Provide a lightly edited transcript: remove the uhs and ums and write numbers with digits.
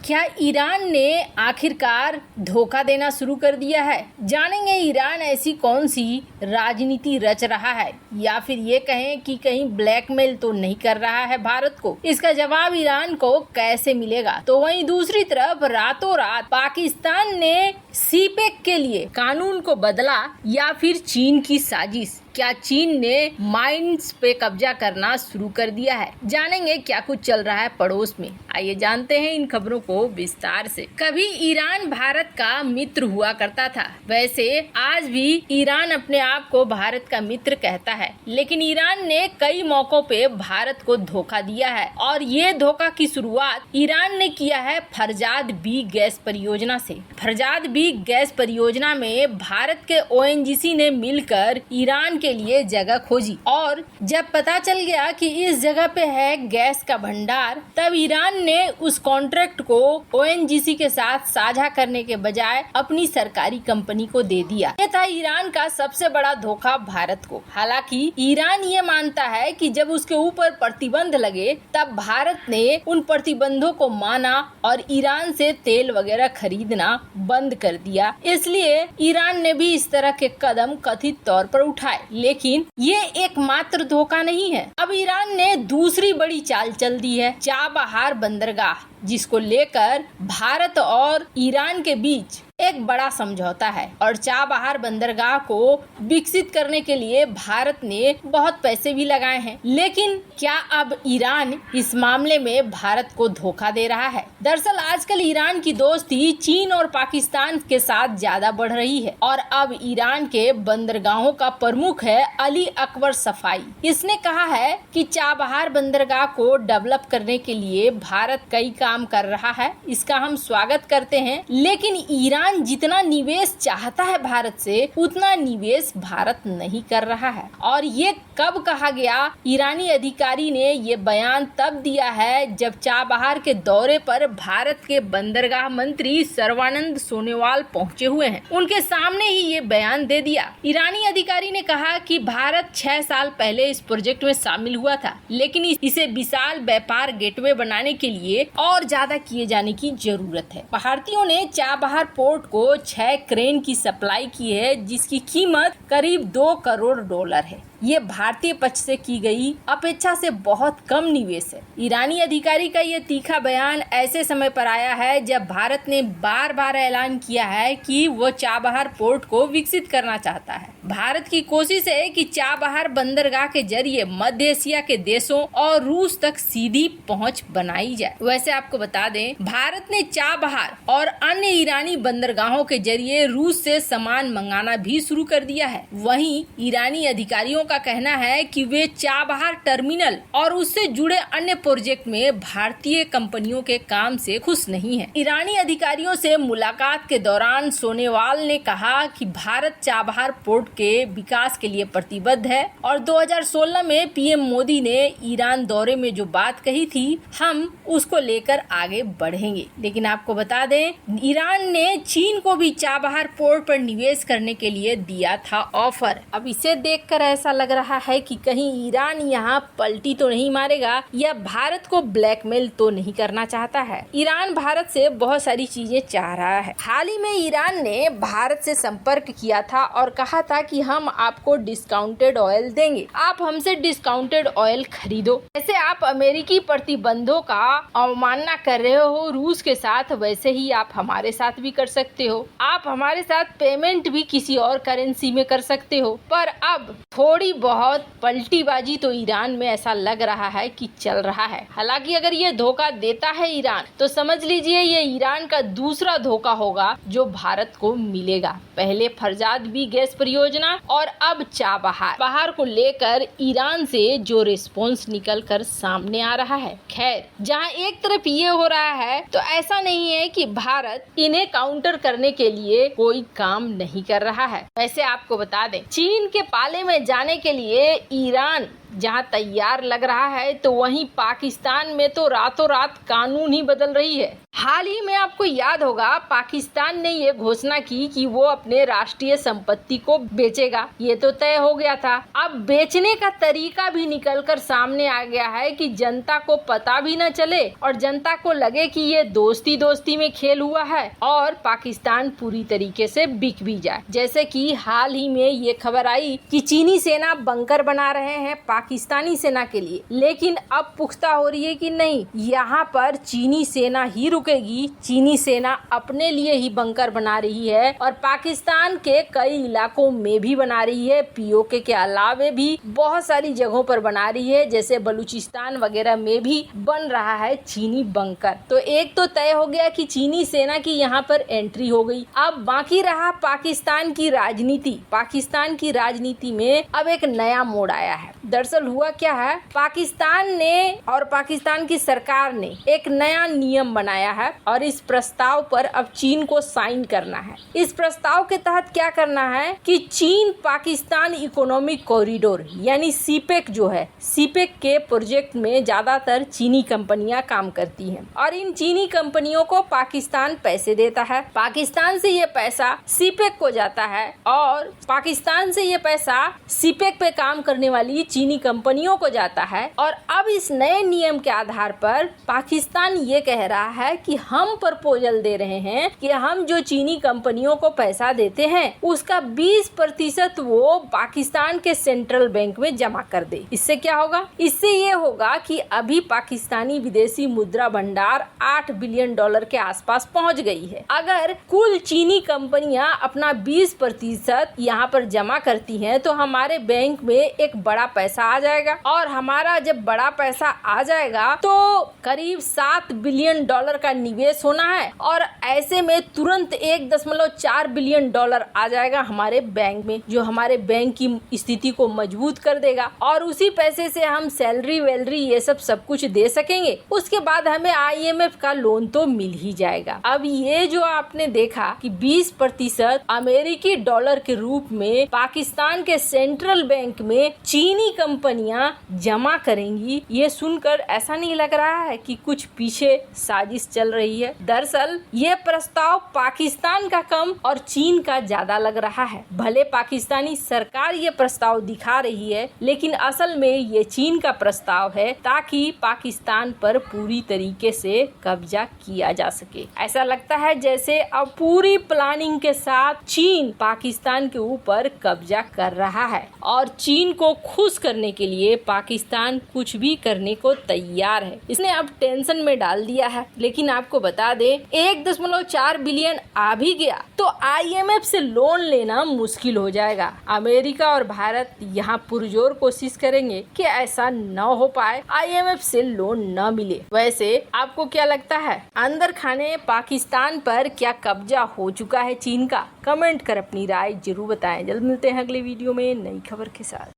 क्या ईरान ने आखिरकार धोखा देना शुरू कर दिया है? जानेंगे ईरान ऐसी कौन सी राजनीति रच रहा है, या फिर ये कहें कि कहीं ब्लैकमेल तो नहीं कर रहा है भारत को। इसका जवाब ईरान को कैसे मिलेगा? तो वहीं दूसरी तरफ रातों रात पाकिस्तान ने सीपेक के लिए कानून को बदला, या फिर चीन की साजिश? क्या चीन ने माइंस पे कब्जा करना शुरू कर दिया है? जानेंगे क्या कुछ चल रहा है पड़ोस में। आइए जानते हैं इन खबरों को विस्तार से। कभी ईरान भारत का मित्र हुआ करता था, वैसे आज भी ईरान अपने आप को भारत का मित्र कहता है, लेकिन ईरान ने कई मौकों पे भारत को धोखा दिया है, और ये धोखा की शुरुआत ईरान ने किया है फरजाद बी गैस परियोजना से। फरजाद बी गैस परियोजना में भारत के ONGC ने मिलकर ईरान के लिए जगह खोजी, और जब पता चल गया कि इस जगह पे है गैस का भंडार, तब ईरान ने उस कॉन्ट्रैक्ट को ONGC के साथ साझा करने के बजाय अपनी सरकारी कंपनी को दे दिया। ये था ईरान का सबसे बड़ा धोखा भारत को। हालांकि ईरान ये मानता है कि जब उसके ऊपर प्रतिबंध लगे तब भारत ने उन प्रतिबंधों को माना और ईरान से तेल वगैरह खरीदना बंद कर दिया। इसलिए ईरान ने भी इस तरह के कदम कथित तौर पर उठाए, लेकिन ये एकमात्र धोखा नहीं है। अब ईरान ने दूसरी बड़ी चाल चल दी है, चाबहार बंदरगाह, जिसको लेकर भारत और ईरान के बीच एक बड़ा समझौता है, और चाबहार बंदरगाह को विकसित करने के लिए भारत ने बहुत पैसे भी लगाए हैं। लेकिन क्या अब ईरान इस मामले में भारत को धोखा दे रहा है? दरअसल आजकल ईरान की दोस्ती चीन और पाकिस्तान के साथ ज्यादा बढ़ रही है, और अब ईरान के बंदरगाहों का प्रमुख है अली अकबर सफाई। इसने कहा है कि चाबहार बंदरगाह को डेवलप करने के लिए भारत कई काम कर रहा है, इसका हम स्वागत करते हैं, लेकिन ईरान जितना निवेश चाहता है भारत से, उतना निवेश भारत नहीं कर रहा है। और ये कब कहा गया? ईरानी अधिकारी ने ये बयान तब दिया है जब चाबहार के दौरे पर भारत के बंदरगाह मंत्री सर्बानंद सोनोवाल पहुंचे हुए हैं। उनके सामने ही ये बयान दे दिया। ईरानी अधिकारी ने कहा कि भारत 6 साल पहले इस प्रोजेक्ट में शामिल हुआ था, लेकिन इसे विशाल व्यापार गेटवे बनाने के लिए और ज्यादा किए जाने की जरूरत है। भारतीयों ने चाबहार पोर्ट को 6 क्रेन की सप्लाई की है, जिसकी कीमत करीब $2 करोड़ है। ये भारतीय पक्ष से की गई अपेक्षा से बहुत कम निवेश है। ईरानी अधिकारी का ये तीखा बयान ऐसे समय पर आया है जब भारत ने बार बार ऐलान किया है कि वो चाबहार पोर्ट को विकसित करना चाहता है। भारत की कोशिश है कि चाबहार बंदरगाह के जरिए मध्य एशिया के देशों और रूस तक सीधी पहुंच बनाई जाए। वैसे आपको बता दें, भारत ने चाबहार और अन्य ईरानी बंदरगाहों के जरिए रूस से सामान मंगाना भी शुरू कर दिया है। वहीं ईरानी अधिकारियों का कहना है कि वे चाबहार टर्मिनल और उससे जुड़े अन्य प्रोजेक्ट में भारतीय कंपनियों के काम से खुश नहीं है। ईरानी अधिकारियों से मुलाकात के दौरान सोनोवाल ने कहा कि भारत चाबहार पोर्ट के विकास के लिए प्रतिबद्ध है, और 2016 में PM मोदी ने ईरान दौरे में जो बात कही थी, हम उसको लेकर आगे बढ़ेंगे। लेकिन आपको बता दें, ईरान ने चीन को भी चाबहार पोर्ट पर निवेश करने के लिए दिया था ऑफर। अब इसे देखकर ऐसा लग रहा है कि कहीं ईरान यहाँ पलटी तो नहीं मारेगा, या भारत को ब्लैकमेल तो नहीं करना चाहता है। ईरान भारत से बहुत सारी चीजें चाह रहा है। हाल ही में ईरान ने भारत से संपर्क किया था और कहा था कि हम आपको डिस्काउंटेड ऑयल देंगे, आप हमसे डिस्काउंटेड ऑयल खरीदो। जैसे आप अमेरिकी प्रतिबंधों का अवमानना कर रहे हो रूस के साथ, वैसे ही आप हमारे साथ भी कर सकते हो। आप हमारे साथ पेमेंट भी किसी और करेंसी में कर सकते हो। पर अब थोड़ी बहुत पलटीबाजी तो ईरान में ऐसा लग रहा है कि चल रहा है। हालांकि अगर ये धोखा देता है ईरान, तो समझ लीजिए ये ईरान का दूसरा धोखा होगा जो भारत को मिलेगा। पहले फरजाद बी गैस परियोजना और अब चाबहार को लेकर ईरान से जो रिस्पॉन्स निकल कर सामने आ रहा है। खैर, जहां एक तरफ ये हो रहा है, तो ऐसा नहीं है कि भारत इन्हें काउंटर करने के लिए कोई काम नहीं कर रहा है। वैसे आपको बता दें, चीन के पाले में जाने के लिए ईरान जहां तैयार लग रहा है तो वहीं पाकिस्तान में तो रातों रात कानून ही बदल रही है। हाल ही में आपको याद होगा पाकिस्तान ने ये घोषणा की कि वो अपने राष्ट्रीय संपत्ति को बेचेगा। ये तो तय हो गया था। अब बेचने का तरीका भी निकलकर सामने आ गया है कि जनता को पता भी न चले और जनता को लगे कि ये दोस्ती दोस्ती में खेल हुआ है और पाकिस्तान पूरी तरीके से बिक भी जाए। जैसे कि हाल ही में ये खबर आई कि चीनी सेना बंकर बना रहे हैं पाकिस्तानी सेना के लिए, लेकिन अब पुख्ता हो रही है कि नहीं, यहाँ पर चीनी सेना ही रुकेगी। चीनी सेना अपने लिए ही बंकर बना रही है और पाकिस्तान के कई इलाकों में भी बना रही है। पीओके के अलावे भी बहुत सारी जगहों पर बना रही है, जैसे बलूचिस्तान वगैरह में भी बन रहा है चीनी बंकर। तो एक तो तय हो गया कि चीनी सेना की यहाँ पर एंट्री हो गई। अब बाकी रहा पाकिस्तान की राजनीति। पाकिस्तान की राजनीति में अब एक नया मोड़ आया है। दरअसल हुआ क्या है, पाकिस्तान ने और पाकिस्तान की सरकार ने एक नया नियम बनाया है और इस प्रस्ताव पर अब चीन को साइन करना है। इस प्रस्ताव के तहत क्या करना है कि चीन पाकिस्तान इकोनॉमिक कॉरिडोर यानी सीपेक जो है, सीपेक के प्रोजेक्ट में ज्यादातर चीनी कंपनियां काम करती हैं और इन चीनी कंपनियों को पाकिस्तान पैसे देता है। पाकिस्तान से ये पैसा सीपेक को जाता है और पाकिस्तान से ये पैसा सीपेक पे काम करने वाली चीनी कंपनियों को जाता है। और अब इस नए नियम के आधार पर पाकिस्तान ये कह रहा है कि हम प्रपोजल दे रहे हैं कि हम जो चीनी कंपनियों को पैसा देते हैं उसका 20% वो पाकिस्तान के सेंट्रल बैंक में जमा कर दे। इससे क्या होगा, इससे ये होगा कि अभी पाकिस्तानी विदेशी मुद्रा भंडार $8 बिलियन के आसपास पहुंच गई है। अगर कुल चीनी कंपनियां अपना 20% यहाँ पर जमा करती हैं तो हमारे बैंक में एक बड़ा पैसा आ जाएगा और हमारा जब बड़ा पैसा आ जाएगा तो करीब $7 बिलियन का निवेश होना है और ऐसे में तुरंत $1.4 बिलियन आ जाएगा हमारे बैंक में, जो हमारे बैंक की स्थिति को मजबूत कर देगा और उसी पैसे से हम सैलरी वैलरी ये सब कुछ दे सकेंगे। उसके बाद हमें IMF का लोन तो मिल ही जाएगा। अब ये जो आपने देखा कि 20% अमेरिकी डॉलर के रूप में पाकिस्तान के सेंट्रल बैंक में चीनी कंपनियां जमा करेंगी, ये सुनकर ऐसा नहीं लग रहा है कि कुछ पीछे साजिश चल रही है। दरअसल ये प्रस्ताव पाकिस्तान का कम और चीन का ज्यादा लग रहा है। भले पाकिस्तानी सरकार ये प्रस्ताव दिखा रही है, लेकिन असल में ये चीन का प्रस्ताव है ताकि पाकिस्तान पर पूरी तरीके से कब्जा किया जा सके। ऐसा लगता है जैसे अब पूरी प्लानिंग के साथ चीन पाकिस्तान के ऊपर कब्जा कर रहा है और चीन को खुश करने के लिए पाकिस्तान कुछ भी करने को तैयार है। इसने अब टेंशन में डाल दिया है। लेकिन आपको बता दें 1.4 बिलियन आ भी गया तो IMF से लोन लेना मुश्किल हो जाएगा। अमेरिका और भारत यहाँ पुरजोर कोशिश करेंगे कि ऐसा न हो पाए, IMF से लोन न मिले। वैसे आपको क्या लगता है, अंदर खाने पाकिस्तान पर क्या कब्जा हो चुका है चीन का? कमेंट कर अपनी राय जरूर बताएं। जल्द मिलते हैं अगले वीडियो में नई खबर के साथ।